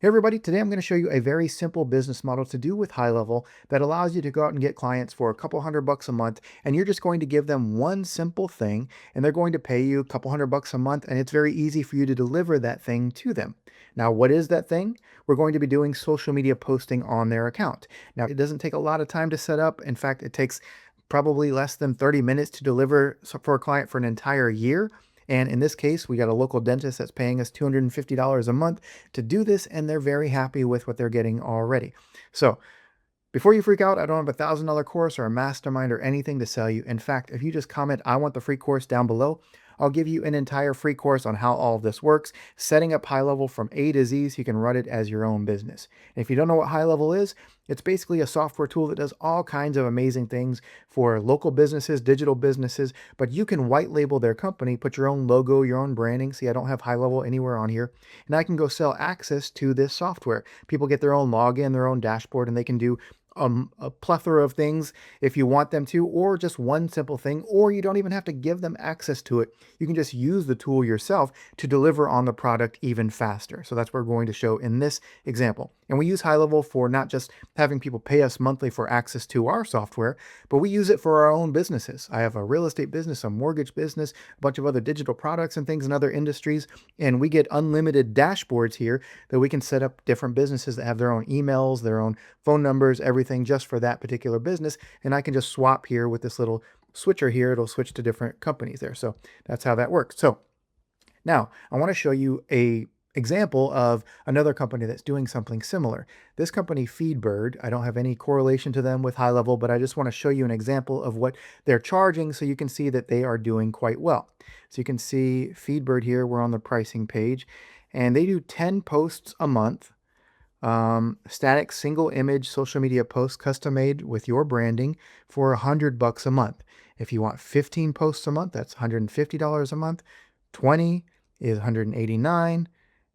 Hey everybody, today I'm going to show you a very simple business model to do with HighLevel that allows you to go out and get clients for a couple $100 a month, and you're just going to give them one simple thing and they're going to pay you a couple $100 a month, and it's very easy for you to deliver that thing to them. Now, what is that thing? We're going to be doing social media posting on their account. Now, it doesn't take a lot of time to set up. In fact, it takes probably less than 30 minutes to deliver for a client for an entire year. And in this case, we got a local dentist that's paying us $250 a month to do this, and they're very happy with what they're getting already. So before you freak out, I don't have a $1,000 course or a mastermind or anything to sell you. In fact, if you just comment, I want the free course down below, I'll give you an entire free course on how all of this works, setting up HighLevel from A to Z so you can run it as your own business. And if you don't know what HighLevel is, it's basically a software tool that does all kinds of amazing things for local businesses, digital businesses, but you can white label their company, put your own logo, your own branding. See, I don't have HighLevel anywhere on here, and I can go sell access to this software. People get their own login, their own dashboard, and they can do a plethora of things if you want them to, or just one simple thing, or you don't even have to give them access to it. You can just use the tool yourself to deliver on the product even faster. So that's what we're going to show in this example. And we use HighLevel for not just having people pay us monthly for access to our software, but we use it for our own businesses. I have a real estate business, a mortgage business, a bunch of other digital products and things in other industries, and we get unlimited dashboards here that we can set up different businesses that have their own emails, their own phone numbers, everything just for that particular business. And I can just swap here with this little switcher here. It'll switch to different companies there. So that's how that works. So now I want to show you a example of another company that's doing something similar. This company, Feedbird, I don't have any correlation to them with HighLevel, but I just want to show you an example of what they're charging so you can see that they are doing quite well. So you can see Feedbird here, we're on the pricing page, and they do 10 posts a month. Static single image social media posts custom made with your branding for $100 a month. If you want 15 posts a month, that's $150 a month. 20 is $189.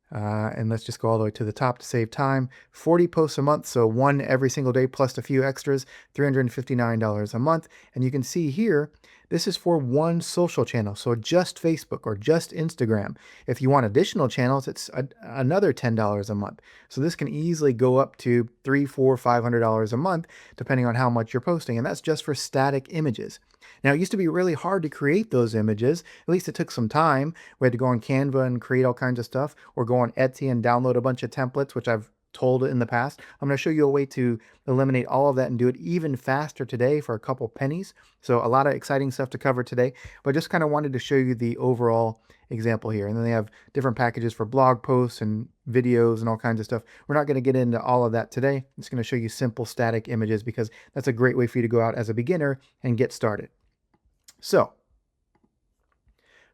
And let's just go all the way to the top to save time. 40 posts a month, so one every single day plus a few extras, $359 a month. And you can see here, this is for one social channel, so just Facebook or just Instagram. If you want additional channels, it's another $10 a month. So this can easily go up to $300, $400, $500 a month, depending on how much you're posting. And that's just for static images. Now, it used to be really hard to create those images. At least it took some time. We had to go on Canva and create all kinds of stuff, or go on Etsy and download a bunch of templates, which I've told in the past. I'm going to show you a way to eliminate all of that and do it even faster today for a couple pennies. So a lot of exciting stuff to cover today, but just kind of wanted to show you the overall example here. And then they have different packages for blog posts and videos and all kinds of stuff. We're not going to get into all of that today. I'm just going to show you simple static images because that's a great way for you to go out as a beginner and get started. So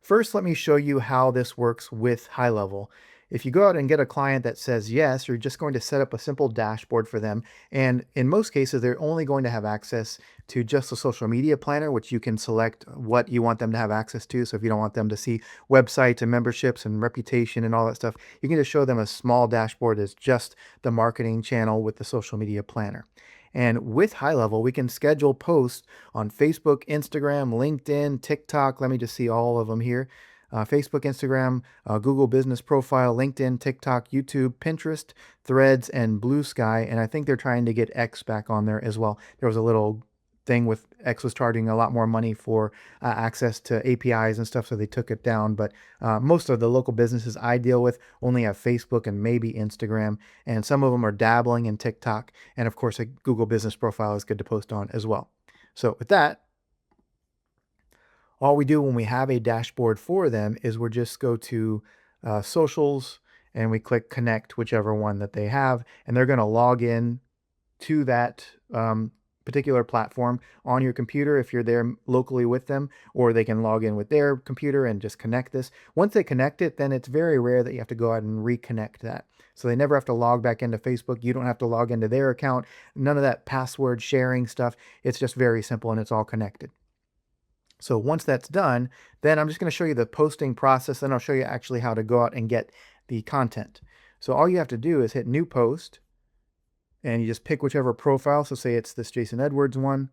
first, let me show you how this works with HighLevel. If you go out and get a client that says yes, you're just going to set up a simple dashboard for them. And in most cases, they're only going to have access to just the social media planner, which you can select what you want them to have access to. So if you don't want them to see websites and memberships and reputation and all that stuff, you can just show them a small dashboard as just the marketing channel with the social media planner. And with HighLevel, we can schedule posts on Facebook, Instagram, LinkedIn, TikTok. Let me just see all of them here. Facebook, Instagram, Google Business Profile, LinkedIn, TikTok, YouTube, Pinterest, Threads, and Blue Sky. And I think they're trying to get X back on there as well. There was a little thing with X was charging a lot more money for access to APIs and stuff, so they took it down. But most of the local businesses I deal with only have Facebook and maybe Instagram, and some of them are dabbling in TikTok. And of course, a Google Business Profile is good to post on as well. So with that, all we do when we have a dashboard for them is we just go to socials and we click connect, whichever one that they have, and they're going to log in to that particular platform on your computer if you're there locally with them, or they can log in with their computer and just connect this. Once they connect it, then it's very rare that you have to go out and reconnect that. So they never have to log back into Facebook. You don't have to log into their account. None of that password sharing stuff. It's just very simple and it's all connected. So once that's done, then I'm just going to show you the posting process. Then I'll show you actually how to go out and get the content. So all you have to do is hit new post, and you just pick whichever profile. So say it's this Jason Edwards one.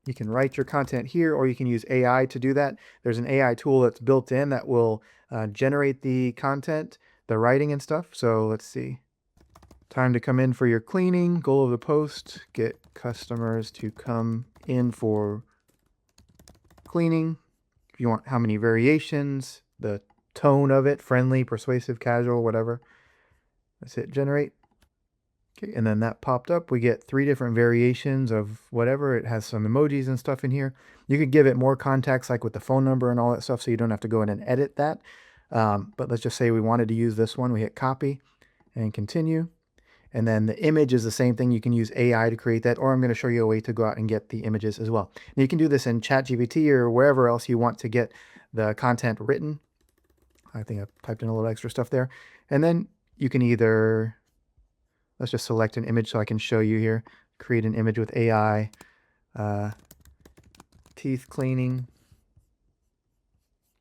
You can write your content here, or you can use AI to do that. There's an AI tool that's built in that will generate the content the writing and stuff. So let's see. Time to come in for your cleaning. Goal of the post, get customers to come in for cleaning. If you want how many variations, the tone of it, friendly, persuasive, casual, whatever. Let's hit generate. Okay, and then that popped up. We get 3 different variations of whatever. It has some emojis and stuff in here. You could give it more context, like with the phone number and all that stuff, so you don't have to go in and edit that. But let's just say we wanted to use this one. We hit copy and continue. And then the image is the same thing. You can use AI to create that, or I'm going to show you a way to go out and get the images as well. Now you can do this in ChatGPT or wherever else you want to get the content written. I think I've typed in a little extra stuff there. And then you can either, let's just select an image so I can show you here. Create an image with AI, teeth cleaning,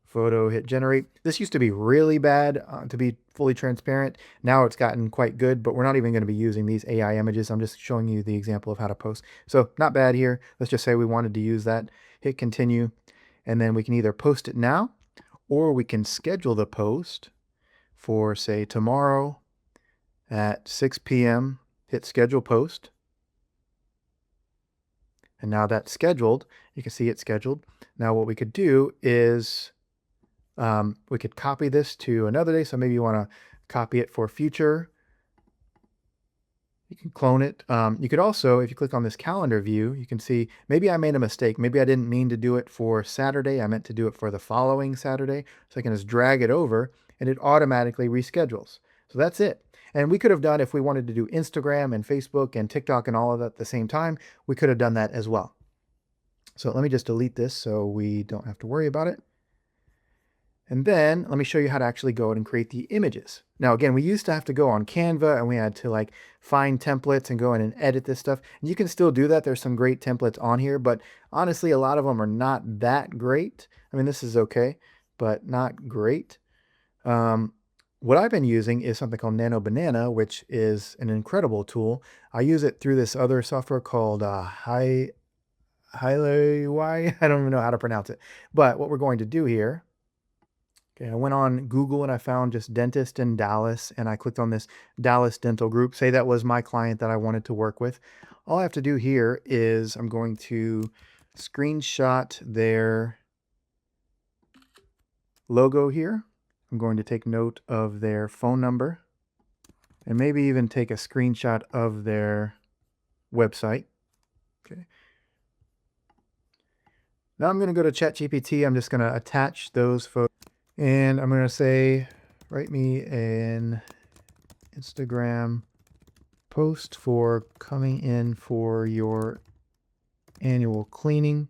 photo, hit generate. This used to be really bad, to be fully transparent. Now it's gotten quite good, but we're not even going to be using these AI images. I'm just showing you the example of how to post. So not bad here. Let's just say we wanted to use that. Hit continue, and then we can either post it now, or we can schedule the post for, say, tomorrow at 6 p.m. Hit schedule post. And now that's scheduled. You can see it's scheduled. Now what we could do is we could copy this to another day. So maybe you want to copy it for future. You can clone it. You could also, if you click on this calendar view, you can see maybe I made a mistake. Maybe I didn't mean to do it for Saturday. I meant to do it for the following Saturday. So I can just drag it over and it automatically reschedules. So that's it. And we could have done, if we wanted to do Instagram and Facebook and TikTok and all of that at the same time, we could have done that as well. So let me just delete this so we don't have to worry about it. And then let me show you how to actually go and create the images. Now, again, we used to have to go on Canva and we had to like find templates and go in and edit this stuff. And you can still do that. There's some great templates on here, but honestly, a lot of them are not that great. I mean, this is okay, but not great. What I've been using is something called Nano Banana, which is an incredible tool. I use it through this other software called HighLevel. I don't even know how to pronounce it. But what we're going to do here, okay, I went on Google and I found just dentist in Dallas, and I clicked on this Dallas Dental Group. Say that was my client that I wanted to work with. All I have to do here is I'm going to screenshot their logo here. I'm going to take note of their phone number and maybe even take a screenshot of their website. Okay. Now I'm going to go to ChatGPT. I'm just going to attach those photos. And I'm going to say, write me an Instagram post for coming in for your annual cleaning,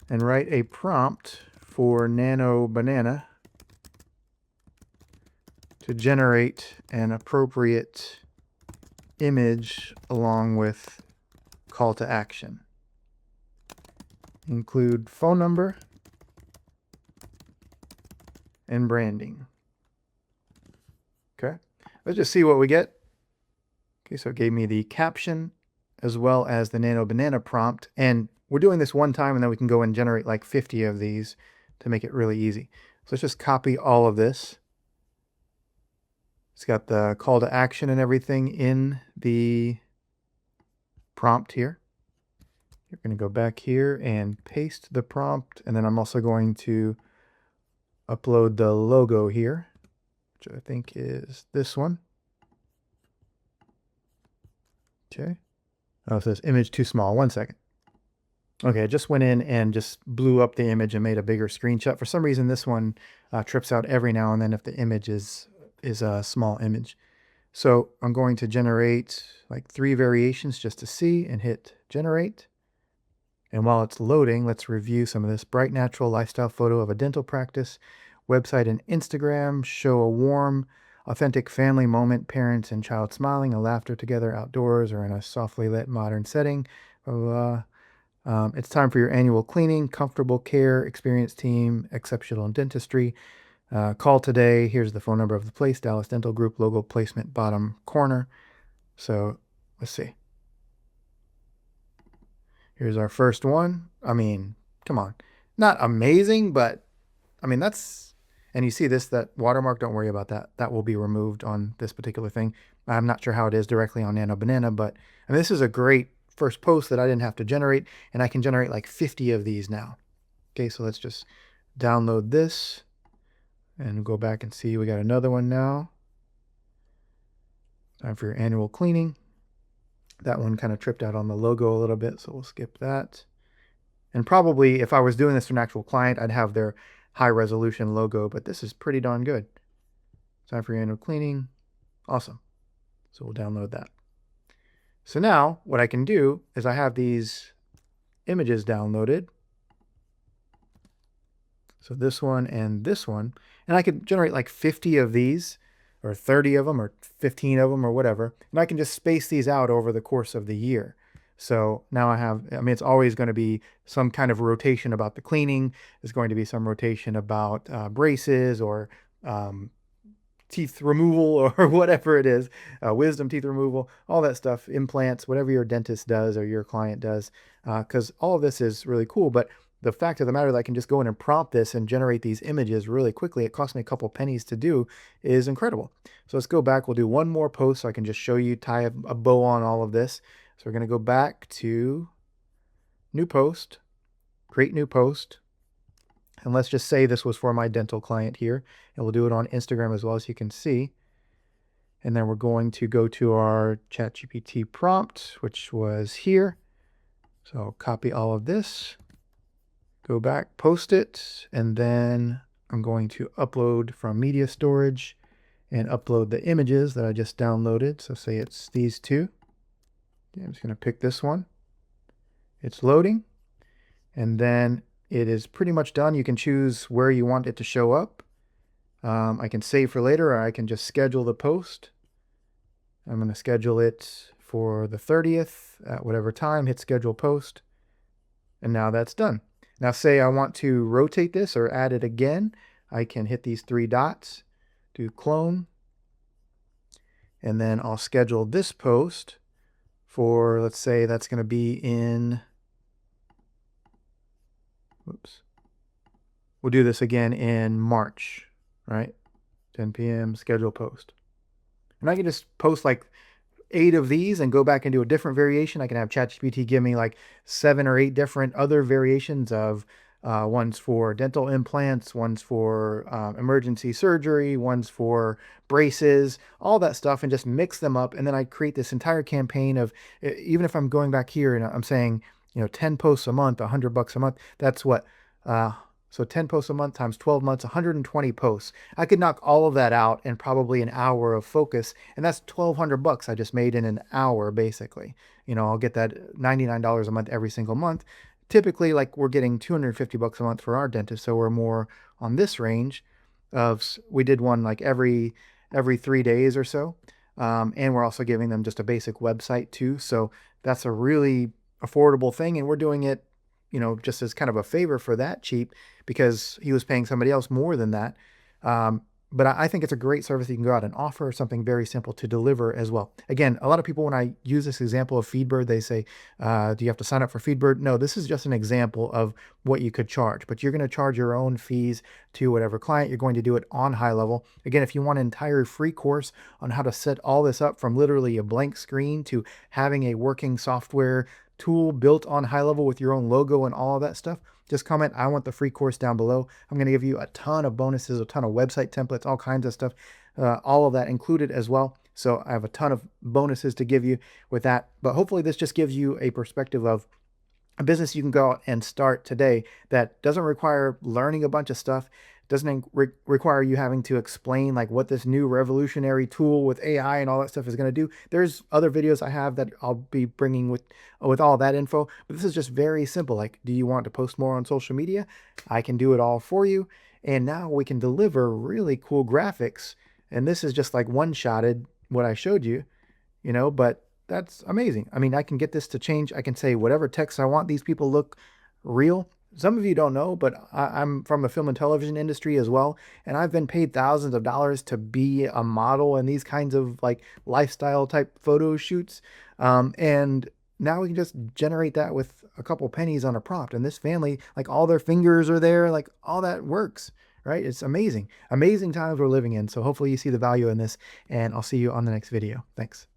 and write a prompt for Nano Banana to generate an appropriate image along with call to action. Include phone number and branding. Okay, let's just see what we get. Okay, so it gave me the caption as well as the Nano Banana prompt. And we're doing this one time, and then we can go and generate like 50 of these to make it really easy. So let's just copy all of this. It's got the call to action and everything in the prompt here. You're going to go back here and paste the prompt, and then I'm also going to upload the logo here, which I think is this one. Okay. Oh, it says image too small. 1 second. Okay, I just went in and just blew up the image and made a bigger screenshot. For some reason, this one trips out every now and then if the image is a small image. So I'm going to generate like 3 variations just to see, and hit generate. And while it's loading, let's review some of this. Bright, natural lifestyle photo of a dental practice, website and Instagram, show a warm, authentic family moment, parents and child smiling, a laughter together outdoors or in a softly lit modern setting. Blah, blah, blah. It's time for your annual cleaning, comfortable care, experienced team, exceptional dentistry. Call today. Here's the phone number of the place, Dallas Dental Group, logo placement bottom corner. So let's see. Here's our first one. I mean, come on. Not amazing, but I mean, And you see this, that watermark, don't worry about that. That will be removed on this particular thing. I'm not sure how it is directly on Nano Banana, but I mean, this is a great first post that I didn't have to generate, and I can generate like 50 of these now. Okay, so let's just download this and go back and see we got another one now. Time for your annual cleaning. That one kind of tripped out on the logo a little bit, so we'll skip that. And probably if I was doing this for an actual client, I'd have their high resolution logo, but this is pretty darn good. Time for your annual cleaning. Awesome. So we'll download that. So now what I can do is I have these images downloaded. So this one and this one, and I could generate like 50 of these or 30 of them or 15 of them or whatever. And I can just space these out over the course of the year. So now I mean, it's always going to be some kind of rotation about the cleaning. There's going to be some rotation about braces or teeth removal or whatever it is, wisdom teeth removal, all that stuff, implants, whatever your dentist does or your client does, because all of this is really cool. But the fact of the matter that I can just go in and prompt this and generate these images really quickly, it cost me a couple pennies to do, is incredible. So let's go back. We'll do one more post so I can just show you, tie a bow on all of this. So we're going to go back to new post, create new post. And let's just say this was for my dental client here. And we'll do it on Instagram as well, as you can see. And then we're going to go to our ChatGPT prompt, which was here. So I'll copy all of this, go back, post it, and then I'm going to upload from media storage and upload the images that I just downloaded. So say it's these two. I'm just going to pick this one. It's loading. And then it is pretty much done. You can choose where you want it to show up. I can save for later, or I can just schedule the post. I'm going to schedule it for the 30th at whatever time, hit schedule post. And now that's done. Now say I want to rotate this or add it again. I can hit these three dots, do clone, and then I'll schedule this post for, let's say that's going to be in, whoops. We'll do this again in March, right? 10 p.m. schedule post. And I can just post like 8 of these and go back and do a different variation. I can have ChatGPT give me like 7 or 8 different other variations of one's for dental implants, one's for emergency surgery, one's for braces, all that stuff, and just mix them up. And then I create this entire campaign of, even if I'm going back here and I'm saying, 10 posts a month, $100 a month, that's what, so 10 posts a month times 12 months, 120 posts. I could knock all of that out in probably an hour of focus, and that's $1,200 I just made in an hour, basically. I'll get that $99 a month every single month. Typically, like, we're getting $250 a month for our dentist, so we're more on this range of, we did one like every 3 days or so. And we're also giving them just a basic website too. So that's a really affordable thing, and we're doing it just as kind of a favor for that cheap, because he was paying somebody else more than that. But I think it's a great service you can go out and offer, something very simple to deliver as well. Again, a lot of people, when I use this example of Feedbird, they say, do you have to sign up for Feedbird? No, this is just an example of what you could charge, but you're going to charge your own fees to whatever client. You're going to do it on HighLevel. Again, if you want an entire free course on how to set all this up from literally a blank screen to having a working software tool built on HighLevel with your own logo and all of that stuff, just comment, I want the free course down below. I'm going to give you a ton of bonuses, a ton of website templates, all kinds of stuff, all of that included as well. So I have a ton of bonuses to give you with that. But hopefully this just gives you a perspective of a business you can go out and start today that doesn't require learning a bunch of stuff, doesn't require you having to explain like what this new revolutionary tool with AI and all that stuff is going to do. There's other videos I have that I'll be bringing with all that info, but this is just very simple. Like, do you want to post more on social media? I can do it all for you. And now we can deliver really cool graphics. And this is just like one-shotted what I showed you, but that's amazing. I mean, I can get this to change. I can say whatever text I want. These people look real. Some of you don't know, but I'm from the film and television industry as well. And I've been paid thousands of dollars to be a model in these kinds of like lifestyle type photo shoots. And now we can just generate that with a couple pennies on a prompt. And this family, like all their fingers are there, like all that works, right? It's amazing, amazing times we're living in. So hopefully you see the value in this, and I'll see you on the next video. Thanks.